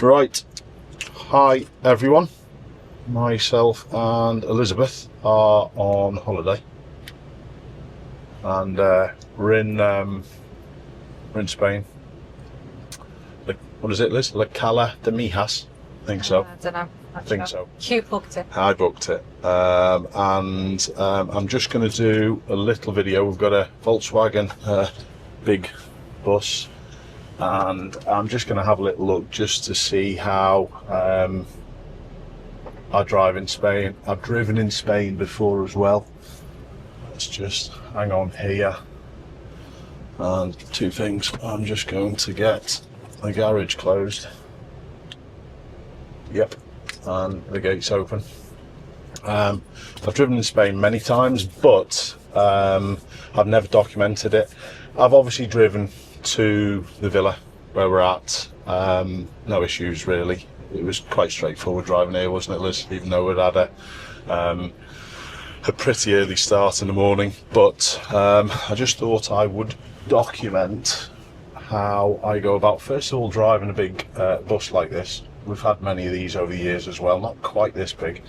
Right, hi everyone. Myself and Elizabeth are on holiday, and we're in Spain. What is it, Liz? La Cala de Mijas? I think so. I don't know. I think so. You booked it. I booked it, and I'm just going to do a little video. We've got a Volkswagen big bus, and I'm just going to have a little look just to see how I drive in Spain. I've driven in Spain before as well. Let's just hang on here, and two things. I'm just going to get the garage closed. Yep, and the gate's open. I've driven in Spain many times, but I've never documented it. I've obviously driven to the villa where we're at. No issues really. It was quite straightforward driving here, wasn't it, Liz? Even though we'd had a pretty early start in the morning, but I just thought I would document how I go about, first of all, driving a big bus like this. We've had many of these over the years as well, not quite this big,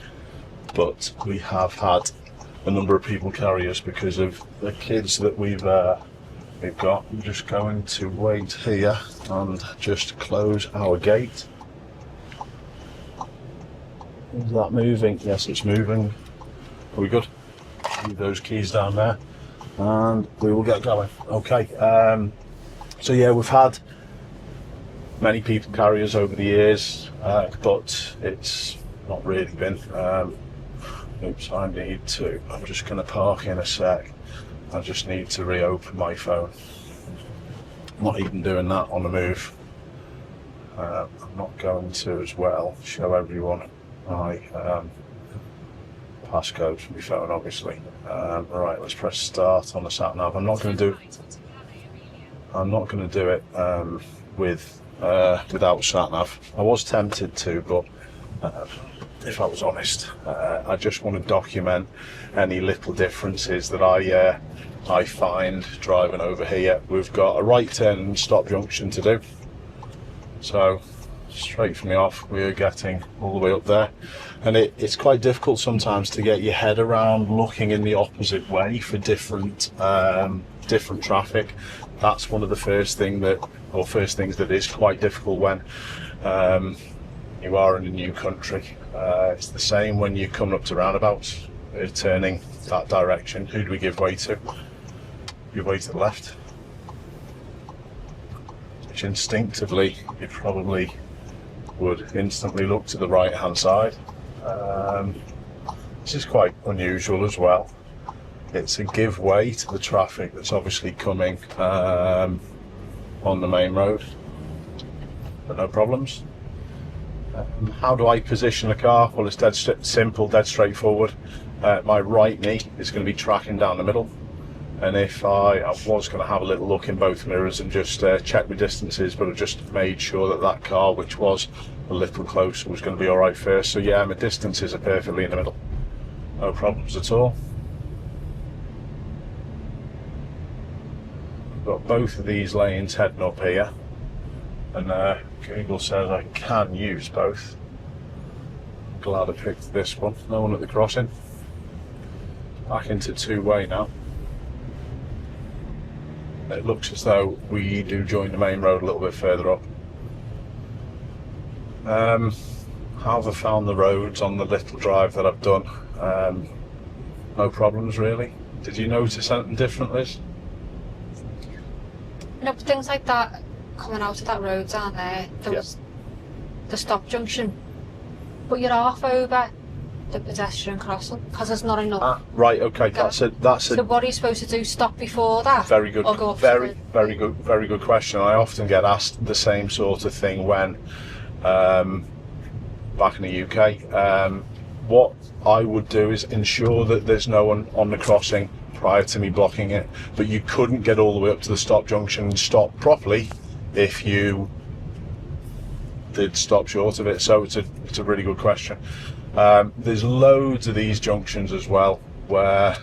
but we have had a number of people carry us because of the kids that we've got. I'm just going to wait here and just close our gate. Is that moving? Yes, it's moving. Are we good? Leave those keys down there and we will get going. Okay, so yeah, we've had many people carry us over the years, but it's not really been. Oops, I need to, I'm just going to park in a sec. I just need to reopen my phone. I'm not even doing that on the move. I'm not going to as well show everyone my passcode from my phone, obviously. Right, let's press start on the sat nav. I'm not going to do it without sat nav. I was tempted to, but if I was honest, I just want to document any little differences that I find driving over here. We've got a right turn and stop junction to do, so straight from the off we're getting all the way up there, and it's quite difficult sometimes to get your head around looking in the opposite way for different traffic. That's one of the first things that is quite difficult when you are in a new country. It's the same when you're coming up to roundabouts, turning that direction. Who do we give way to? Give way to the left, which instinctively you probably would instantly look to the right hand side. This is quite unusual as well. It's a give way to the traffic that's obviously coming on the main road, but no problems. How do I position the car? Well, it's dead simple, dead straightforward. My right knee is going to be tracking down the middle, and if I was going to have a little look in both mirrors and just check my distances, but I just made sure that car, which was a little closer, was going to be alright first. So yeah, my distances are perfectly in the middle, no problems at all. I've got both of these lanes heading up here, and Google says I can use both. I'm glad I picked this one. No one at the crossing. Back into two-way now. It looks as though we do join the main road a little bit further up. How have I found the roads on the little drive that I've done? No problems really. Did you notice anything different, Liz? No, but things like that coming out of that road down there, there was the stop junction, but you're half over the pedestrian crossing because there's not enough. Right, okay, that's it. So what are you supposed to do? Stop before that? Very good. Or go up Very good question. I often get asked the same sort of thing when back in the UK. What I would do is ensure that there's no one on the crossing prior to me blocking it, but you couldn't get all the way up to the stop junction and stop properly if you did stop short of it. So it's a really good question. There's loads of these junctions as well where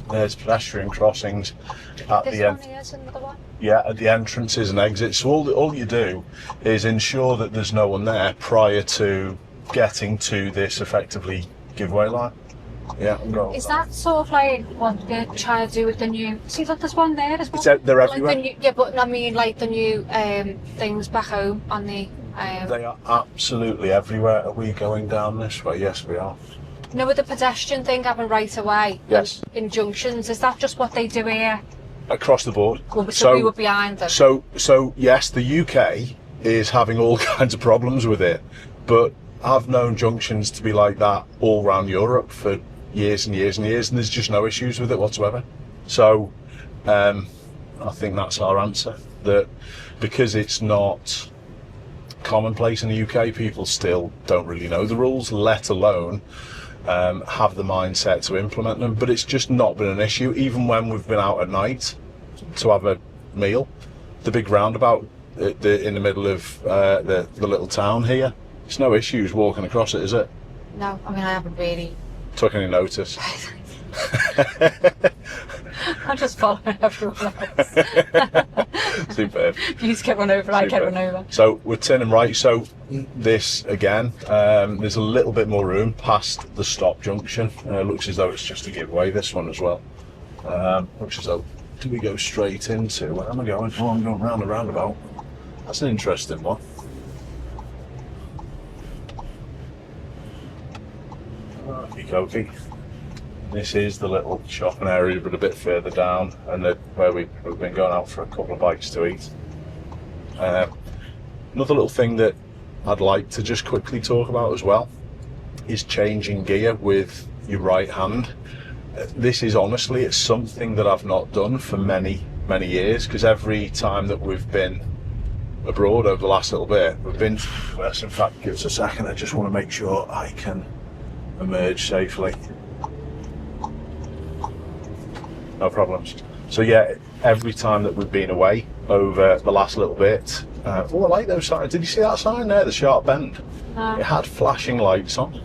there's pedestrian crossings at the end. This one here's another one. Yeah, at the entrances and exits. So all you do is ensure that there's no one there prior to getting to this effectively giveaway line. Yeah, I'm going. Is that sort of like what they're trying to do with the new? See, look, there's one there. There's one. It's out, they're Like everywhere. the new, yeah, but I mean, like the new things back home on the. They are absolutely everywhere. Are we going down this way? Yes, we are. You know, with the pedestrian thing having right away. Yes. In junctions, is that just what they do here? Across the board. Well, so we were behind them. So yes, the UK is having all kinds of problems with it, but I've known junctions to be like that all around Europe for years and years and years, and there's just no issues with it whatsoever. So I think that's our answer, that because it's not commonplace in the UK, people still don't really know the rules, let alone have the mindset to implement them. But it's just not been an issue, even when we've been out at night to have a meal. The big roundabout in the middle of the little town here, it's no issues walking across it, is it? No, I mean, I haven't really. Took any notice? I'm just following everyone else. Superb. You just get one over, I get one over. So we're turning right. So this again, there's a little bit more room past the stop junction. Looks as though it's just a giveaway, this one as well. Looks as though, do we go straight into, where am I going? Oh, I'm going round the roundabout. That's an interesting one. Okey-dokey. This is the little shopping area, but a bit further down, and where we've been going out for a couple of bites to eat. Another little thing that I'd like to just quickly talk about as well is changing gear with your right hand. This is honestly, it's something that I've not done for many years, because every time that we've been abroad over the last little bit, we've been to the US. In fact, give us a second, I just want to make sure I can emerge safely. No problems. So yeah, every time that we've been away over the last little bit, oh, I like those signs. Did you see that sign there, the sharp bend? It had flashing lights on.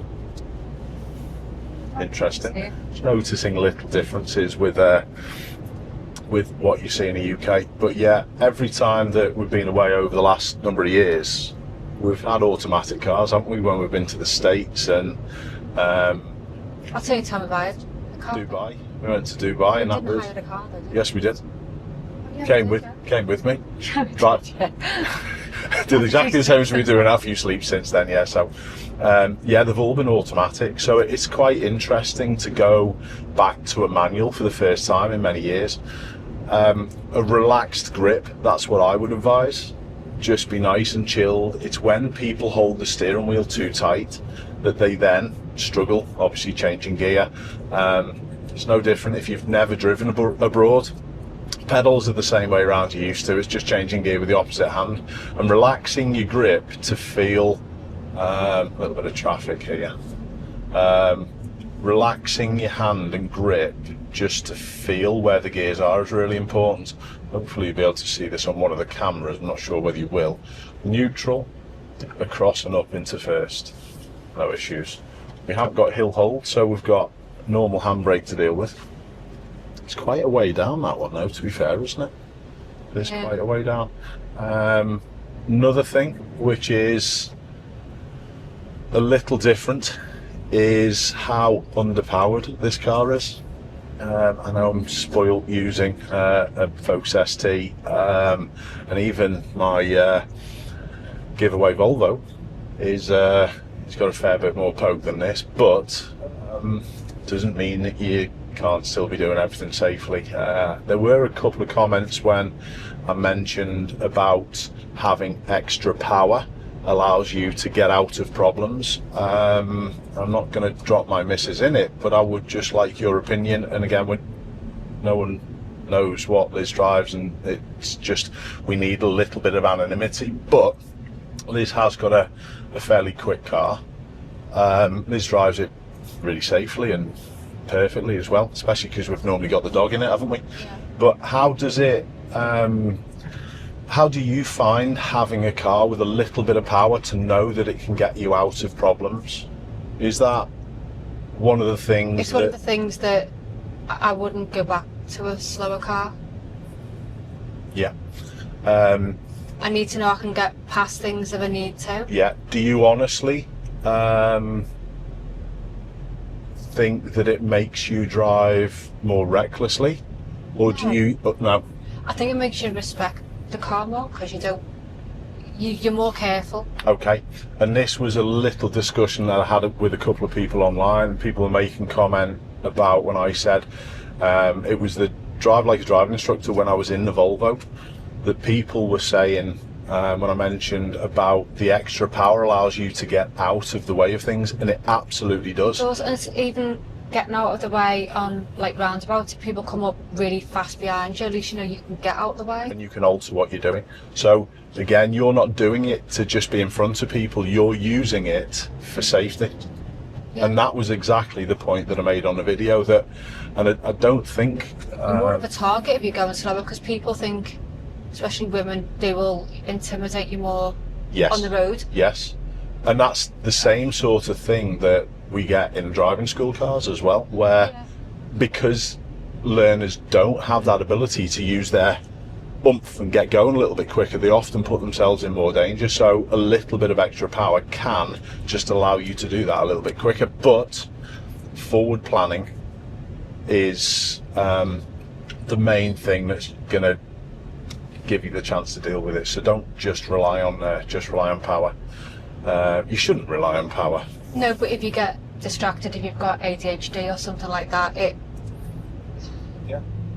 Interesting. Just noticing little differences with what you see in the UK. But yeah, every time that we've been away over the last number of years, we've had automatic cars, haven't we, when we've been to the States and I'll tell you, time I've hired a car. Dubai. We went to Dubai, and that was. Hire a car, though, did you? Yes, we did. Oh, yeah, Came we with me. did, Right. yeah. Did exactly the same as we do in our few sleeps since then. Yeah. So, yeah, they've all been automatic. So it's quite interesting to go back to a manual for the first time in many years. A relaxed grip. That's what I would advise. Just be nice and chilled. It's when people hold the steering wheel too tight that they then struggle, obviously changing gear. It's no different if you've never driven abroad. Pedals are the same way around you used to. It's just changing gear with the opposite hand and relaxing your grip to feel a little bit of traffic here. Relaxing your hand and grip just to feel where the gears are is really important. Hopefully you'll be able to see this on one of the cameras. I'm not sure whether you will. Neutral, across and up into first. No issues. We have got hill hold, so we've got normal handbrake to deal with. It's quite a way down, that one, though, to be fair, isn't it? It's quite a way down. Another thing which is a little different is how underpowered this car is. I know I'm spoilt using a Focus ST, and even my giveaway Volvo is it's got a fair bit more poke than this, but doesn't mean that you can't still be doing everything safely. There were a couple of comments when I mentioned about having extra power allows you to get out of problems. I'm not going to drop my missus in it, but I would just like your opinion. And again, no one knows what Liz drives, and it's just we need a little bit of anonymity. But Liz has got a fairly quick car. Liz drives it really safely and perfectly as well, especially because we've normally got the dog in it, haven't we? Yeah. But how does it how do you find having a car with a little bit of power to know that it can get you out of problems? Is that one of the things It's one of the things that I wouldn't go back to a slower car. Yeah. I need to know I can get past things if I need to. Yeah. Do you honestly think that it makes you drive more recklessly, or do you? No. I think it makes you respect the car more because you're more careful. Okay. And this was a little discussion that I had with a couple of people online. People were making comment about when I said it was the drive like a driving instructor when I was in the Volvo. That people were saying when I mentioned about the extra power allows you to get out of the way of things, and it absolutely does. It does, and it's even getting out of the way on like roundabouts. If people come up really fast behind you, at least you know you can get out of the way. And you can alter what you're doing. So again, you're not doing it to just be in front of people, you're using it for safety. Yeah. And that was exactly the point that I made on the video, that, and I don't think... You're more of a target if you're going slower, because people think, especially women, they will intimidate you more on the road. Yes. And that's the same sort of thing that we get in driving school cars as well, where because learners don't have that ability to use their oomph and get going a little bit quicker, they often put themselves in more danger. So a little bit of extra power can just allow you to do that a little bit quicker. But forward planning is the main thing that's going to give you the chance to deal with it. So don't just rely on power. You shouldn't rely on power. No, but if you get distracted, if you've got ADHD or something like that,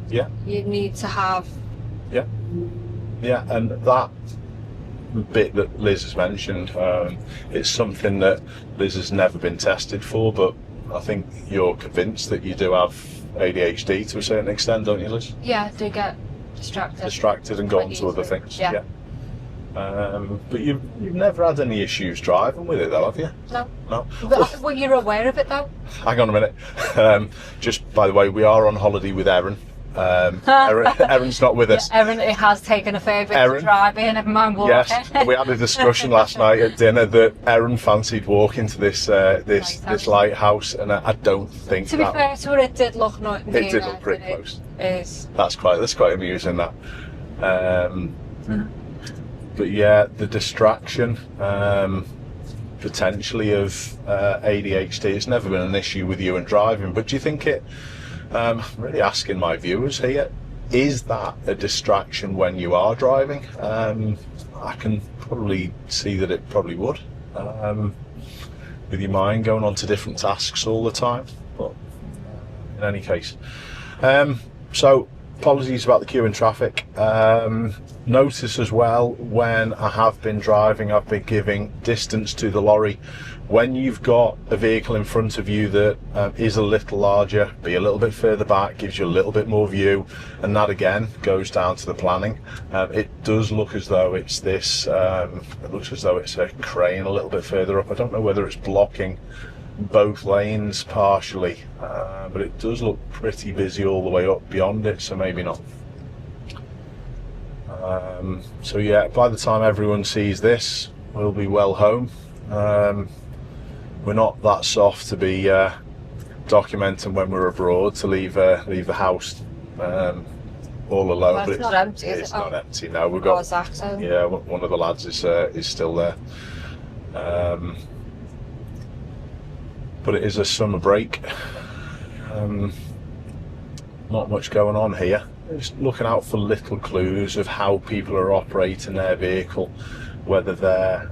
you need to have. Yeah, and that bit that Liz has mentioned, it's something that Liz has never been tested for, but I think you're convinced that you do have ADHD to a certain extent, don't you, Liz? Yeah, I do get distracted and go on to other things. Yeah. But you've never had any issues driving with it, though, have you? No. But, well, you're aware of it, though. Hang on a minute. Just by the way, we are on holiday with Erin. Erin's not with us. Yeah, Erin has taken a fair bit to driving, never mind walking. Yes, we had a discussion last night at dinner that Erin fancied walking to this lighthouse, and I don't think. To be fair to her, it did look nice. It did look pretty close. That's quite amusing, that. But yeah, the distraction potentially of ADHD, it's never been an issue with you and driving. But do you think it? I'm really asking my viewers here, is that a distraction when you are driving? I can probably see that it probably would, with your mind going on to different tasks all the time. But in any case, so apologies about the queue in traffic. Notice as well, when I have been driving, I've been giving distance to the lorry. When you've got a vehicle in front of you that is a little larger, be a little bit further back, gives you a little bit more view, and that again goes down to the planning. It does look as though it's this, it looks as though it's a crane a little bit further up. I don't know whether it's blocking both lanes partially, but it does look pretty busy all the way up beyond it, so maybe not. So yeah, by the time everyone sees this, we'll be well home. We're not that soft to be documenting when we're abroad, to leave the house all alone. Well, it's not empty, is it? It's not empty. No, we've got. Yeah, one of the lads is still there. But it is a summer break. Not much going on here. Just looking out for little clues of how people are operating their vehicle, whether they're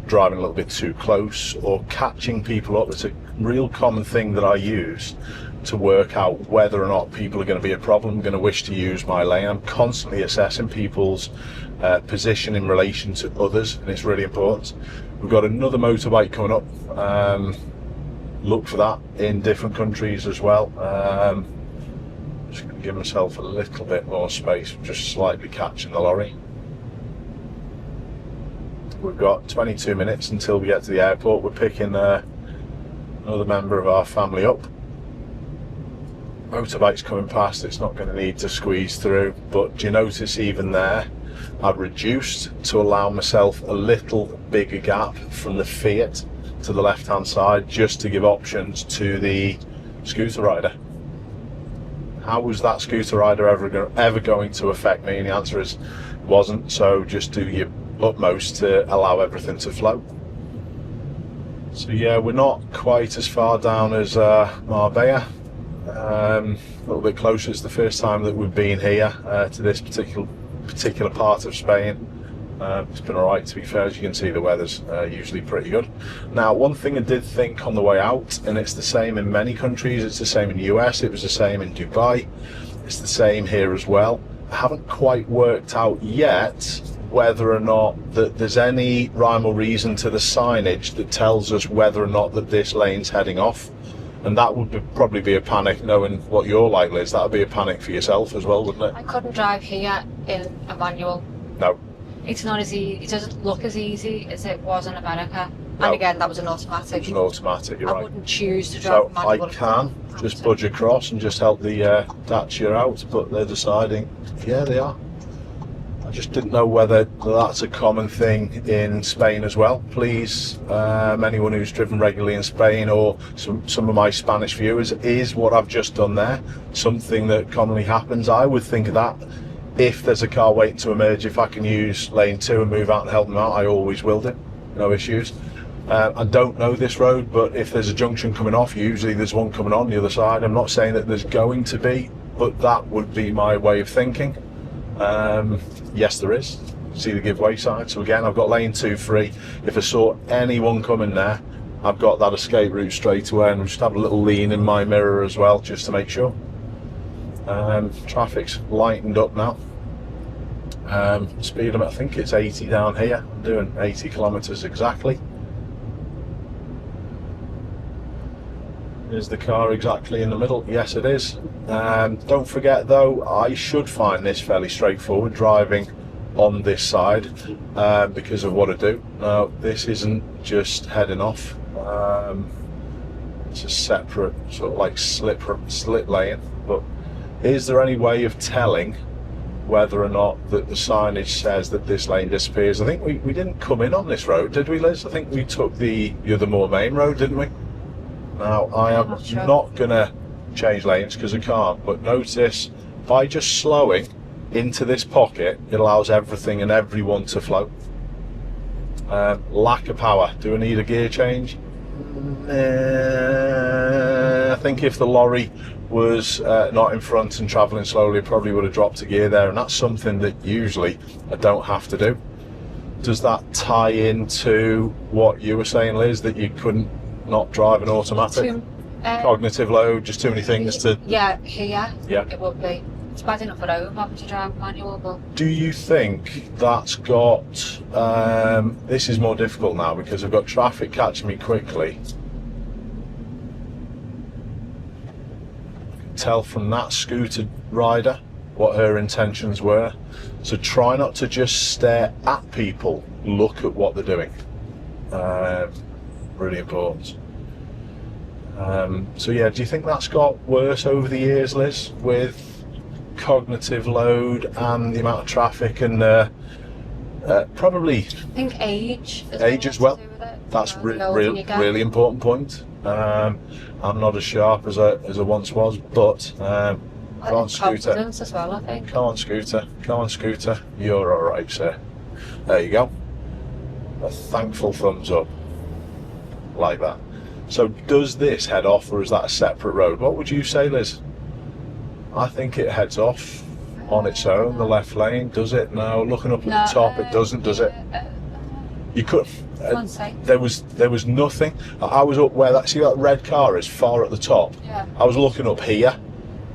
driving a little bit too close or catching people up. It's a real common thing that I use to work out whether or not people are going to be a problem, going to wish to use my lane. I'm constantly assessing people's position in relation to others, and it's really important. We've got another motorbike coming up. Look for that in different countries as well. Just going to give myself a little bit more space, just slightly catching the lorry. We've got 22 minutes until we get to the airport. We're picking another member of our family up. Motorbike's coming past, it's not going to need to squeeze through, but do you notice even there I've reduced to allow myself a little bigger gap from the Fiat to the left hand side, just to give options to the scooter rider. how was that scooter rider ever going to affect me? And the answer is wasn't. So just do your utmost to allow everything to flow. So yeah, we're not quite as far down as Marbella. A little bit closer. It's the first time that we've been here to this particular part of Spain. It's been alright, to be fair. As you can see, the weather's usually pretty good. Now, one thing I did think on the way out, and it's the same in many countries, it's the same in the US, it was the same in Dubai, it's the same here as well. I haven't quite worked out yet whether or not that there's any rhyme or reason to the signage that tells us whether or not that this lane's heading off. And that would probably be a panic, knowing what you're like, Liz. That would be a panic for yourself as well, wouldn't it? I couldn't drive here in a manual. No. It's not as easy. It doesn't look as easy as it was in America. No. And again, that was an automatic. It was an automatic, you're I right. wouldn't choose to drive a So manual. I can just budge across and just help the Dacia out, but they're deciding, yeah, they are. I just didn't know whether that's a common thing in Spain as well. Please, anyone who's driven regularly in Spain, or some of my Spanish viewers, is what I've just done there something that commonly happens? I would think of that. If there's a car waiting to emerge, if I can use lane 2 and move out and help them out, I always will do. No issues. I don't know this road, but if there's a junction coming off, usually there's one coming on the other side. I'm not saying that there's going to be, but that would be my way of thinking. Yes, there is. See the giveaway sign. So again, I've got lane 2 free. If I saw anyone coming there, I've got that escape route straight away, and I'll just have a little lean in my mirror as well, just to make sure. Traffic's lightened up now. Speed limit, I think it's 80 down here. I'm doing 80 kilometers exactly. Is the car exactly in the middle? Yes, it is. Don't forget though, I should find this fairly straightforward driving on this side because of what I do. Now, this isn't just heading off. It's a separate sort of like slit lane. But is there any way of telling whether or not that the signage says that this lane disappears? I think we didn't come in on this road, did we, Liz? I think we took the other more main road, didn't we? Now, I am not going to change lanes because I can't, but notice by just slowing into this pocket, it allows everything and everyone to flow. Lack of power. Do I need a gear change? I think if the lorry was not in front and travelling slowly, I probably would have dropped a gear there, and that's something that usually I don't have to do. Does that tie into what you were saying, Liz, that you couldn't not drive an automatic? Cognitive load, just too many things to... Yeah, here yeah. It would be. It's bad enough at home having to drive manual, but... Do you think that's got... this is more difficult now because I've got traffic catching me quickly. Tell from that scooter rider what her intentions were. So try not to just stare at people, look at what they're doing. Really important. So yeah, do you think that's got worse over the years, Liz, with cognitive load and the amount of traffic and probably I think age as well. That's really important point. I'm not as sharp as I once was, but come on, scooter. As well, I think. Come on, scooter. You're all right, sir. There you go. A thankful thumbs up, like that. So does this head off, or is that a separate road? What would you say, Liz? I think it heads off on its own, the left lane. Does it? No, looking up at the top, it doesn't, does it? You could. There was nothing. I was up where see that red car is, far at the top. Yeah. I was looking up here,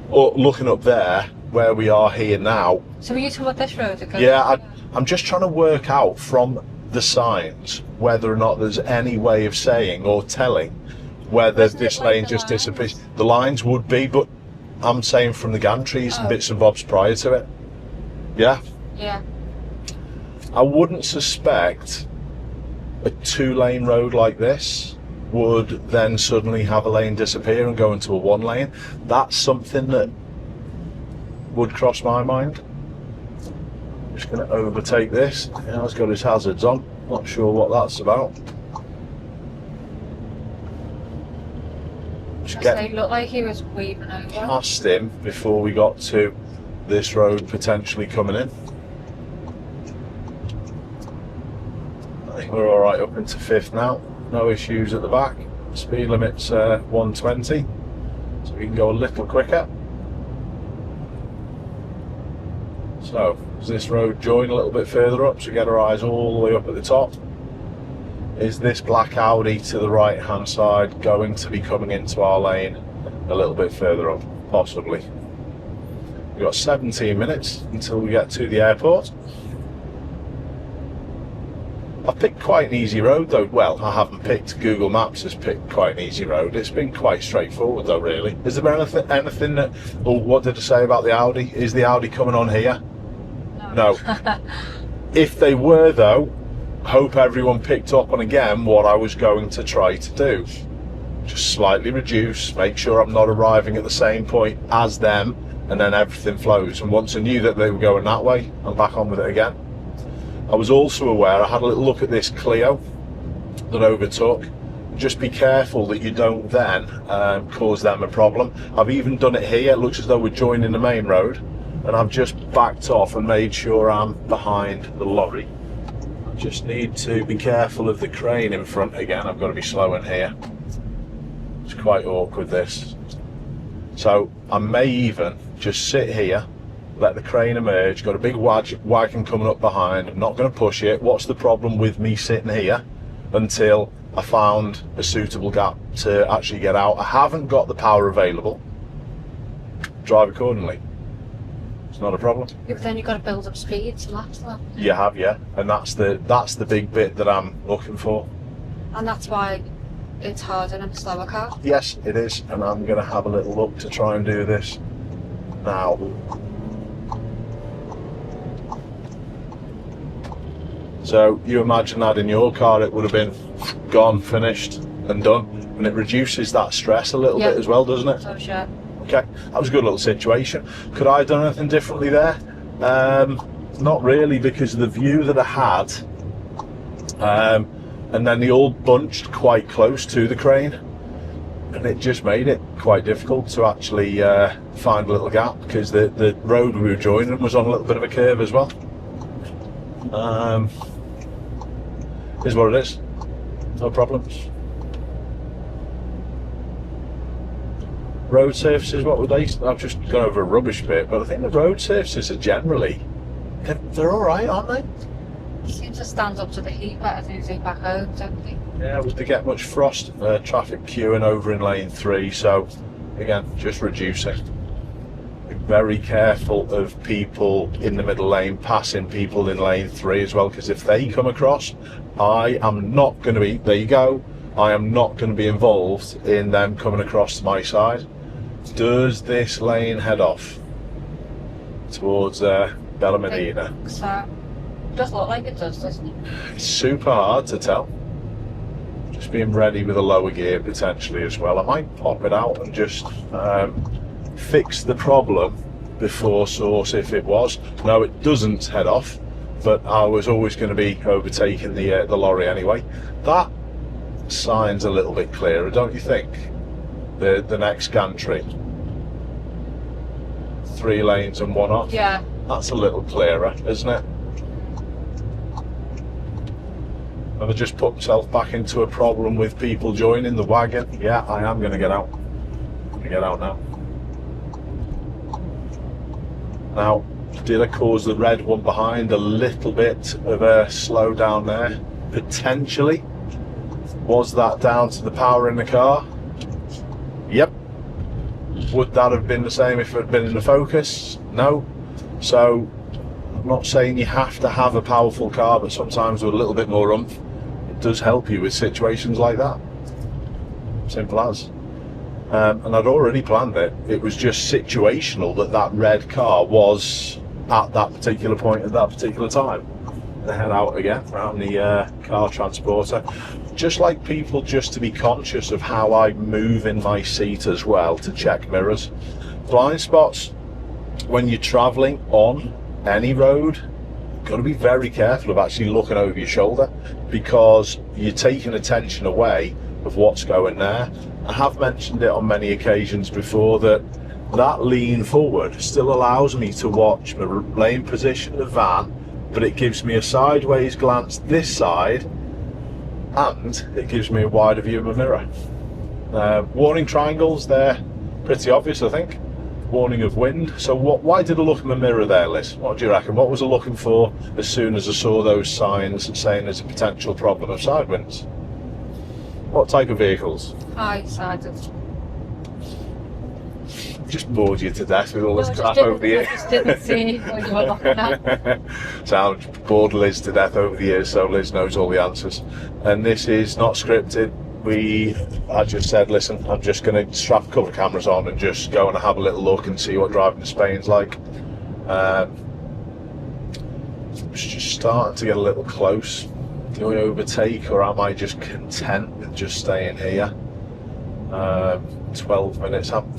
or looking up there, where we are here now. So were you talking about this road again? Yeah, I'm just trying to work out from the signs whether or not there's any way of saying or telling whether this lane just disappears. The lines would be, but I'm saying from the gantries and bits and bobs prior to it. Yeah? Yeah. I wouldn't suspect a 2-lane road like this would then suddenly have a lane disappear and go into a 1-lane. That's something that would cross my mind. Just going to overtake this. Yeah, he's got his hazards on. Not sure what that's about. Just It looked like he was weaving over. past him before we got to this road potentially coming in. I think we're all right up into 5th now. No issues at the back. Speed limit's 120, so we can go a little quicker. So, does this road join a little bit further up, so we get our eyes all the way up at the top? Is this black Audi to the right hand side going to be coming into our lane a little bit further up? Possibly. We've got 17 minutes until we get to the airport. I've picked quite an easy road though. Well, I haven't picked, Google Maps has picked quite an easy road. It's been quite straightforward though, really. Is there anything that, oh, what did I say about the Audi? Is the Audi coming on here? No. If they were though, hope everyone picked up on again what I was going to try to do. Just slightly reduce, make sure I'm not arriving at the same point as them, and then everything flows. And once I knew that they were going that way, I'm back on with it again. I was also aware, I had a little look at this Clio that overtook. Just be careful that you don't then cause them a problem. I've even done it here. It looks as though we're joining the main road, and I've just backed off and made sure I'm behind the lorry. I just need to be careful of the crane in front again. I've got to be slow in here. It's quite awkward, this. So I may even just sit here, let the crane emerge. Got a big wagon coming up behind. I'm not going to push it. What's the problem with me sitting here until I found a suitable gap to actually get out? I haven't got the power available. Drive accordingly. It's not a problem. Yeah, but then you've got to build up speed to match that. You have, yeah, and that's the big bit that I'm looking for. And that's why it's harder in a slower car. Yes, it is, and I'm going to have a little look to try and do this now. So you imagine that in your car it would have been gone, finished and done, and it reduces that stress a little bit as well, doesn't it? So sure. Okay, that was a good little situation. Could I have done anything differently there? Not really, because of the view that I had, and then they all bunched quite close to the crane, and it just made it quite difficult to actually find a little gap, because the road we were joining was on a little bit of a curve as well. Is what it is. No problems. Road surfaces, what would they? I've just gone over a rubbish bit, but I think the road surfaces are generally, they're all right, aren't they? They seem to stand up to the heat better than they back home, don't they? Yeah, would they get much frost? Traffic queuing over in lane 3, so again, just reducing. Be very careful of people in the middle lane passing people in lane 3 as well, because if they come across, I am not going to be, there you go, I am not going to be involved in them coming across to my side. Does this lane head off towards Bella Medina? So, it does look like it does, doesn't it? It's super hard to tell. Just being ready with a lower gear potentially as well. I might pop it out and just fix the problem before source if it was. No, it doesn't head off, but I was always going to be overtaking the lorry anyway. That sign's a little bit clearer, don't you think? The next gantry, 3 lanes and 1 off. Yeah. That's a little clearer, isn't it? Have I just put myself back into a problem with people joining the wagon? Yeah, I am going to get out. I'm going to get out now. Now, did I cause the red one behind a little bit of a slowdown there? Potentially. Was that down to the power in the car? Yep. Would that have been the same if it had been in the Focus? No. So, I'm not saying you have to have a powerful car, but sometimes with a little bit more oomph, it does help you with situations like that. Simple as. And I'd already planned it. It was just situational that red car was at that particular point at that particular time. And head out again around the car transporter. Just like people, just to be conscious of how I move in my seat as well, to check mirrors. Blind spots, when you're travelling on any road, you've got to be very careful of actually looking over your shoulder, because you're taking attention away of what's going there. I have mentioned it on many occasions before that lean forward still allows me to watch my lane position of the van, but it gives me a sideways glance this side, and it gives me a wider view of my mirror. Warning triangles, they're pretty obvious, I think. Warning of wind. So why did I look in the mirror there, Liz? What do you reckon? What was I looking for as soon as I saw those signs saying there's a potential problem of side winds? What type of vehicles? High-sided. Just bored you to death with all this No, I crap just over the years. I just didn't see what you were looking at. So I've bored Liz to death over the years, so Liz knows all the answers. And this is not scripted. I just said, listen, I'm just going to strap a couple of cameras on and just go and have a little look and see what driving in Spain's like. It's just starting to get a little close. Do I overtake, or am I just content with just staying here? 12 minutes. I'm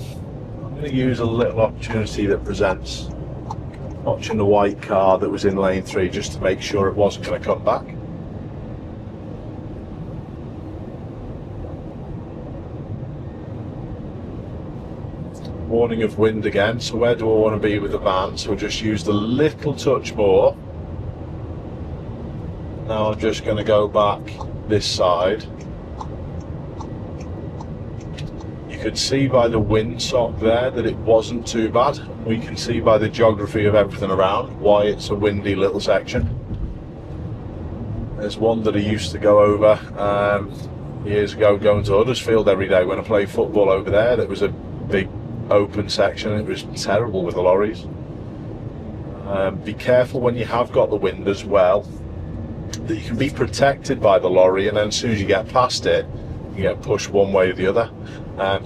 going to use a little opportunity that presents, watching the white car that was in lane 3 just to make sure it wasn't going to come back. Warning of wind again, so where do I want to be with the van? So we'll just use the little touch more. Now I'm just going to go back this side. You could see by the windsock there that it wasn't too bad. We can see by the geography of everything around why it's a windy little section. There's one that I used to go over years ago, going to Huddersfield every day when I played football over there. That was a big open section. It was terrible with the lorries. Be careful when you have got the wind as well, that you can be protected by the lorry, and then as soon as you get past it, you get pushed one way or the other.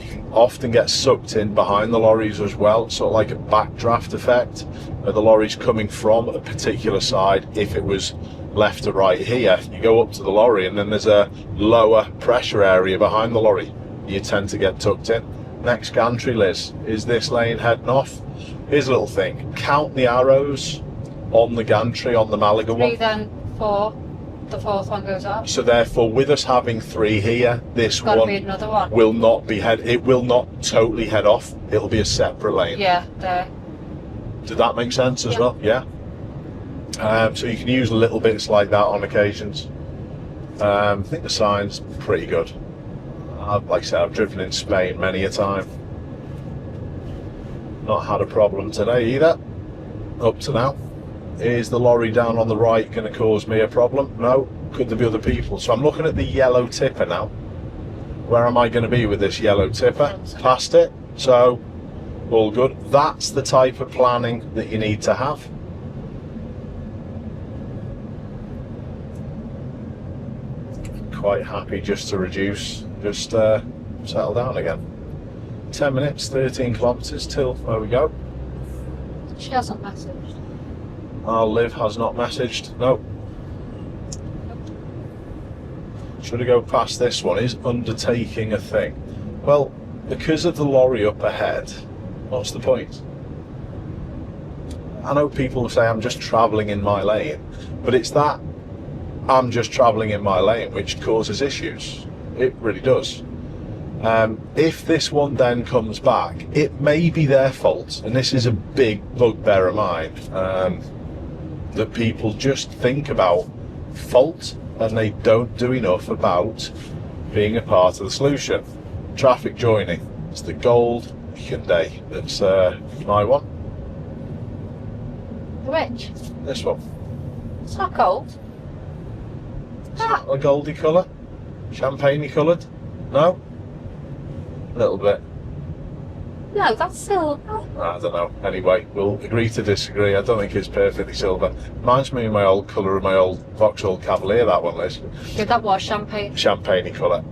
You can often get sucked in behind the lorries as well, sort of like a backdraft effect, where the lorry's coming from a particular side. If it was left to right here, you go up to the lorry and then there's a lower pressure area behind the lorry. You tend to get tucked in. Next gantry, Liz, is this lane heading off? Here's a little thing. Count the arrows on the gantry, on the Malaga 3, one. then 4. The 4th one goes up. So therefore, with us having 3 here, this Got to one be another one. will not be it will not totally head off. It'll be a separate lane. Yeah, there. Did that make sense as Yeah. well? Yeah. So you can use little bits like that on occasions. I think the sign's pretty good. Like I said, I've driven in Spain many a time. Not had a problem today either, up to now. Is the lorry down on the right going to cause me a problem? No. Could there be other people? So I'm looking at the yellow tipper now. Where am I going to be with this yellow tipper? Past it. So, all good. That's the type of planning that you need to have. Quite happy just to reduce, just settle down again. 10 minutes, 13 kilometres till where we go. She hasn't messaged. Our Liv has not messaged. No. Should I go past this one? Is undertaking a thing? Well, because of the lorry up ahead, what's the point? I know people say I'm just travelling in my lane, but it's that I'm just travelling in my lane which causes issues. It really does. If this one then comes back, it may be their fault, and this is a big bugbear of mine, that people just think about fault and they don't do enough about being a part of the solution. Traffic joining. It's the gold Hyundai. That's my one. Which? This one. It's not gold. Ah, A goldy colour? Champagne-y coloured? No? A little bit. no, that's silver. I don't know. Anyway, we'll agree to disagree. I don't think it's perfectly silver. Reminds me of my old colour of my old Vauxhall Cavalier, that one, Liz. Yeah, that was champagne. Champagne-y colour.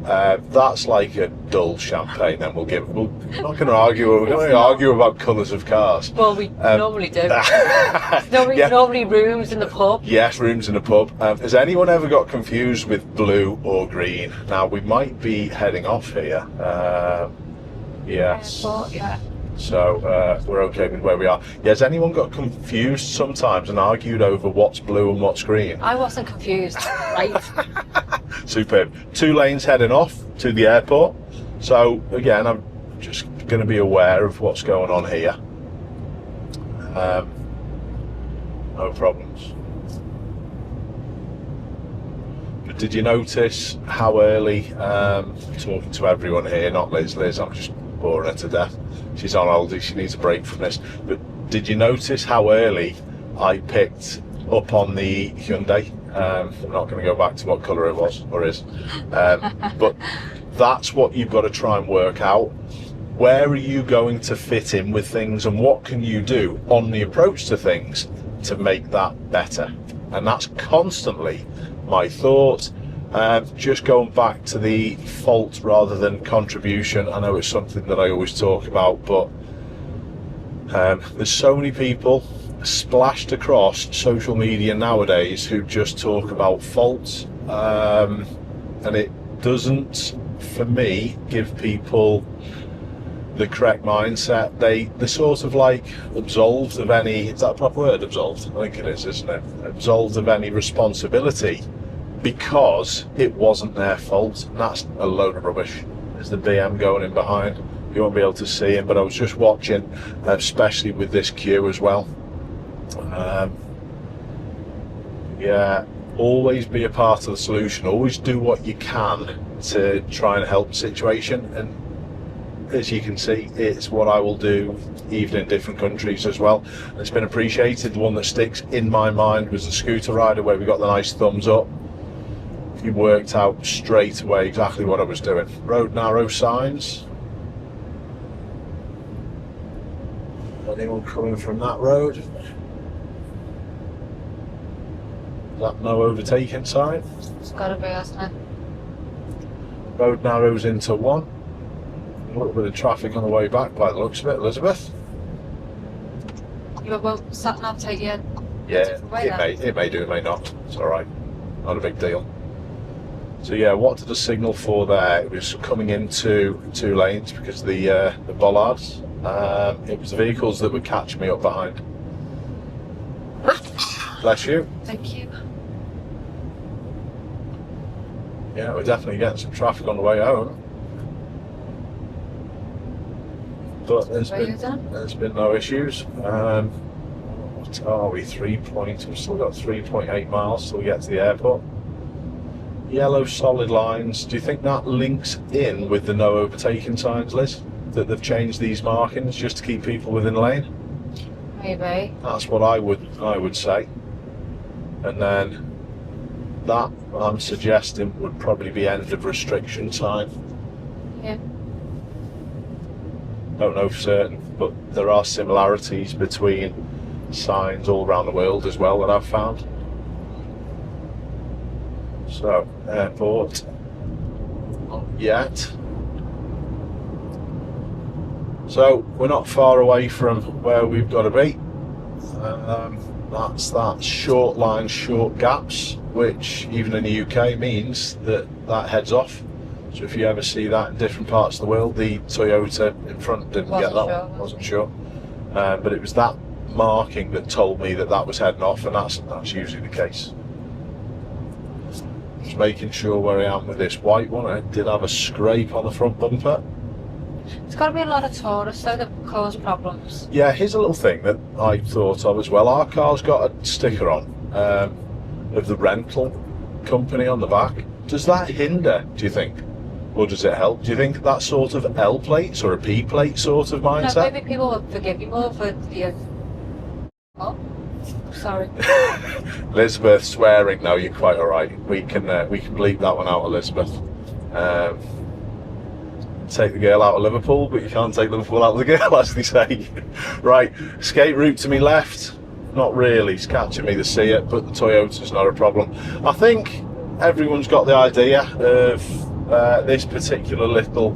That's like a dull champagne, then we're not going to argue. We're going to argue about colours of cars. Well, we normally do. Yeah. Normally rooms in the pub. Yes, rooms in a pub. Has anyone ever got confused with blue or green? Now, we might be heading off here. Yes. Airport, yeah. So we're okay with where we are. Yeah, has anyone got confused sometimes and argued over what's blue and what's green? I wasn't confused. Right. Superb. 2 lanes heading off to the airport. So again, I'm just going to be aware of what's going on here. No problems. But did you notice how early, talking to everyone here, not Liz, I'm just boring her to death. She's on holiday, she needs a break from this. But did you notice how early I picked up on the Hyundai? I'm not going to go back to what colour it was, or is. But that's what you've got to try and work out. Where are you going to fit in with things, and what can you do on the approach to things to make that better? And that's constantly my thought. Just going back to the fault rather than contribution, I know it's something that I always talk about, but there's so many people splashed across social media nowadays who just talk about faults, and it doesn't, for me, give people the correct mindset. They're sort of like absolved of any, is that a proper word, absolved? I think it is, isn't it? Absolved of any responsibility because it wasn't their fault. And that's a load of rubbish. There's the BM going in behind. You won't be able to see him, but I was just watching, especially with this queue as well. Yeah, always be a part of the solution. Always do what you can to try and help the situation. And as you can see, it's what I will do even in different countries as well. And it's been appreciated. The one that sticks in my mind was the scooter rider, where we got the nice thumbs up. He worked out straight away exactly what I was doing. Road narrow signs. Anyone coming from that road? Is that no overtaking sign? It's got to be, hasn't it? Road narrows into 1. A little bit of traffic on the way back by the looks of it, Elizabeth. You won't sat nav take you? Yeah, it may do, it may not. It's alright. Not a big deal. So yeah, what did the signal for there? It was coming into 2 lanes because the bollards. It was the vehicles that would catch me up behind. Bless you. Thank you. Yeah, we're definitely getting some traffic on the way home. But there's been no issues. What are we? We've still got 3.8 miles till we get to the airport. Yellow solid lines. Do you think that links in with the no overtaking signs, Liz? That they've changed these markings just to keep people within lane? Maybe. That's what I would say. And then that, I'm suggesting, would probably be end of restriction sign. Yeah. Don't know for certain, but there are similarities between signs all around the world as well that I've found. So, airport, not yet. So, we're not far away from where we've got to be. That's that short line, short gaps, which even in the UK means that heads off. So if you ever see that in different parts of the world, the Toyota in front didn't get that one, wasn't sure. But it was that marking that told me that was heading off, and that's usually the case. Just making sure where I am with this white one. I did have a scrape on the front bumper. It's got to be a lot of tourists though that cause problems. Yeah, here's a little thing that I thought of as well. Our car's got a sticker on of the rental company on the back. Does that hinder, do you think? Or does it help? Do you think that sort of L plates or a P plate sort of mindset? No, maybe people will forgive you more for the... Oh, sorry. Elizabeth swearing. No, you're quite all right. We can bleep that one out, Elizabeth. Take the girl out of Liverpool, but you can't take Liverpool out of the girl, as they say. Right, escape route to me left. Not really. It's catching me to see it, but the Toyota's not a problem. I think everyone's got the idea of this particular little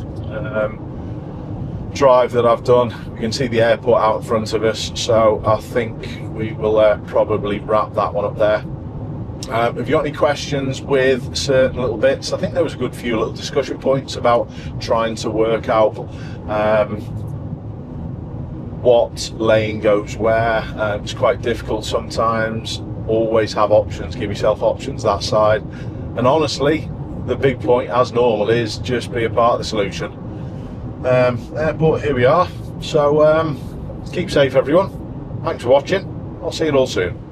drive that I've done. You can see the airport out in front of us, so I think we will probably wrap that one up there. Have you got any questions with certain little bits? I think there was a good few little discussion points about trying to work out what lane goes where. It's quite difficult sometimes. Always have options, give yourself options that side. And honestly, the big point, as normal, is just be a part of the solution. But here we are. So keep safe, everyone. Thanks for watching. I'll see you all soon.